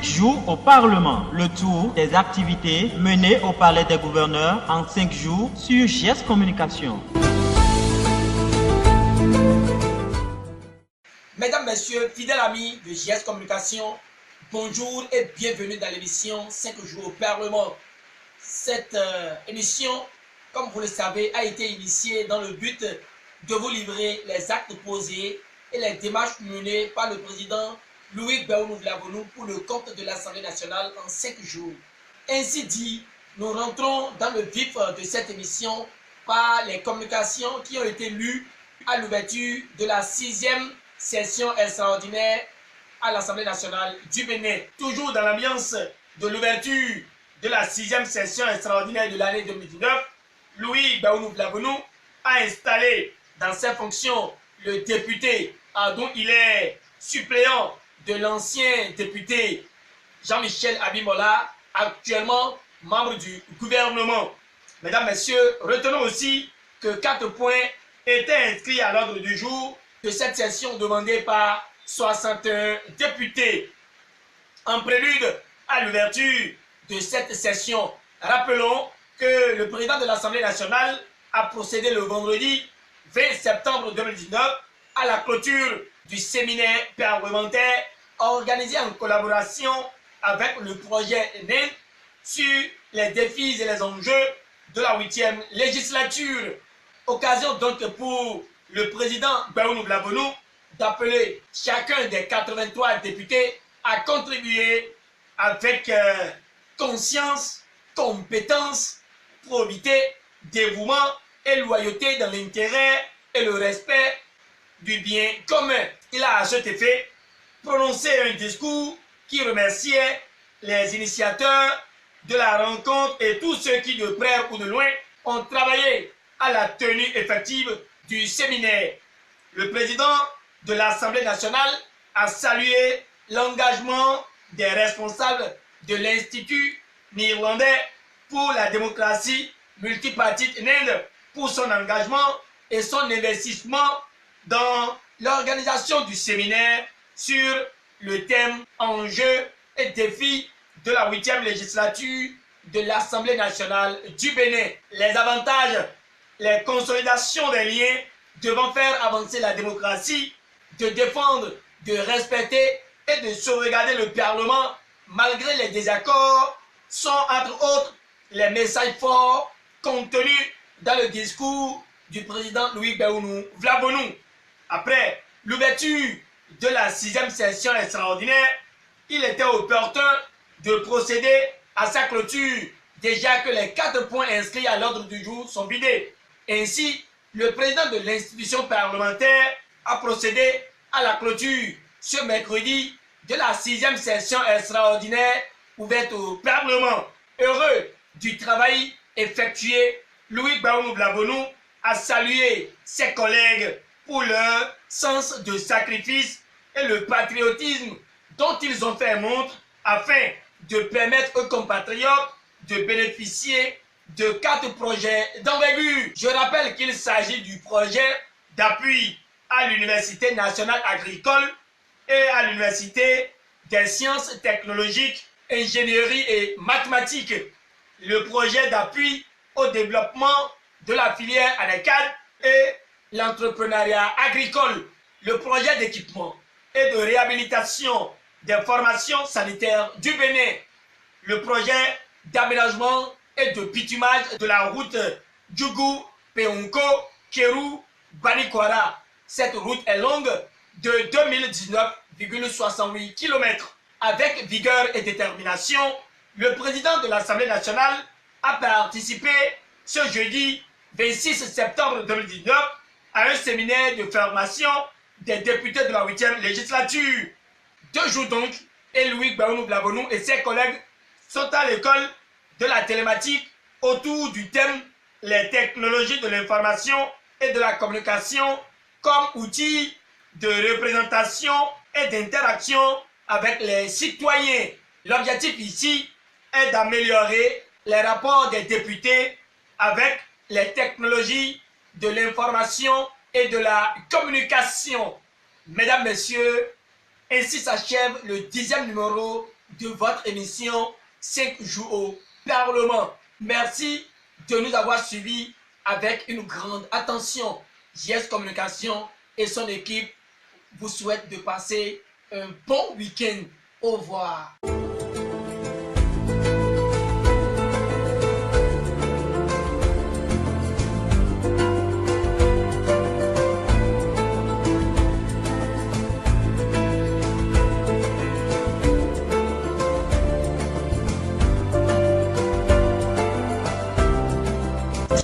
jours au Parlement. Le tour des activités menées au Palais des Gouverneurs en 5 jours sur GS Communication. Mesdames, Messieurs, fidèles amis de GS Communication, bonjour et bienvenue dans l'émission 5 jours au Parlement. Cette émission, comme vous le savez, a été initiée dans le but de vous livrer les actes posés et les démarches menées par le président Louis Baounou Vlavonou pour le compte de l'Assemblée nationale en 5 jours. Ainsi dit, nous rentrons dans le vif de cette émission par les communications qui ont été lues à l'ouverture de la 6e session extraordinaire à l'Assemblée nationale du Bénin. Toujours dans l'ambiance de l'ouverture de la 6e session extraordinaire de l'année 2019, Louis Baounou Vlavonou a installé dans ses fonctions le député dont il est suppléant de l'ancien député Jean-Michel Abimola, actuellement membre du gouvernement. Mesdames, Messieurs, retenons aussi que 4 points étaient inscrits à l'ordre du jour de cette session demandée par 61 députés. En prélude à l'ouverture de cette session, rappelons que le président de l'Assemblée nationale a procédé le vendredi 20 septembre 2019 à la clôture du séminaire parlementaire organisé en collaboration avec le projet NEN sur les défis et les enjeux de la 8e législature. Occasion donc pour le président Baounou Vlavonou d'appeler chacun des 83 députés à contribuer avec conscience, compétence, probité, dévouement et loyauté dans l'intérêt et le respect du bien commun. Il a à cet effet prononcé un discours qui remerciait les initiateurs de la rencontre et tous ceux qui, de près ou de loin, ont travaillé à la tenue effective du séminaire. Le président de l'Assemblée nationale a salué l'engagement des responsables de l'Institut néerlandais pour la démocratie multipartite NEN pour son engagement et son investissement dans l'organisation du séminaire sur le thème enjeux et défis de la 8e législature de l'Assemblée nationale du Bénin. Les avantages, les consolidations des liens devant faire avancer la démocratie, de défendre, de respecter et de sauvegarder le Parlement malgré les désaccords sont entre autres les messages forts contenus dans le discours du président Louis Baounou Vlavonou. Après l'ouverture de la 6e session extraordinaire, il était opportun de procéder à sa clôture, déjà que les 4 points inscrits à l'ordre du jour sont vidés. Ainsi, le président de l'institution parlementaire a procédé à la clôture ce mercredi de la 6e session extraordinaire ouverte au Parlement. Heureux du travail effectué, Louis Baounou Vlavonou a salué ses collègues pour leur sens de sacrifice et le patriotisme dont ils ont fait montre afin de permettre aux compatriotes de bénéficier de 4 projets d'envergure. Je rappelle qu'il s'agit du projet d'appui à l'Université nationale agricole et à l'Université des sciences technologiques, ingénierie et mathématiques, le projet d'appui au développement de la filière ANECAD et l'entrepreneuriat agricole, le projet d'équipement et de réhabilitation des formations sanitaires du Bénin, le projet d'aménagement et de bitumage de la route Djougou, Peonko, Kérou, Banikwara. Cette route est longue de 2019,68 km. Avec vigueur et détermination, le président de l'Assemblée nationale a participé ce jeudi 26 septembre 2019 à un séminaire de formation des députés de la 8e législature. 2 jours donc, et Louis Baounou Vlavonou et ses collègues sont à l'école de la télématique autour du thème « Les technologies de l'information et de la communication comme outil de représentation et d'interaction avec les citoyens ». L'objectif ici est d'améliorer les rapports des députés avec les technologies de l'information et de la communication. Mesdames, Messieurs, ainsi s'achève le 10e numéro de votre émission 5 jours au Parlement. Merci de nous avoir suivis avec une grande attention. JS Communication et son équipe vous souhaitent de passer un bon week-end. Au revoir.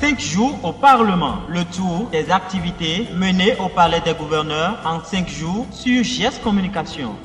Cinq jours au Parlement, le tour des activités menées au Palais des Gouverneurs en 5 jours sur JS Communication.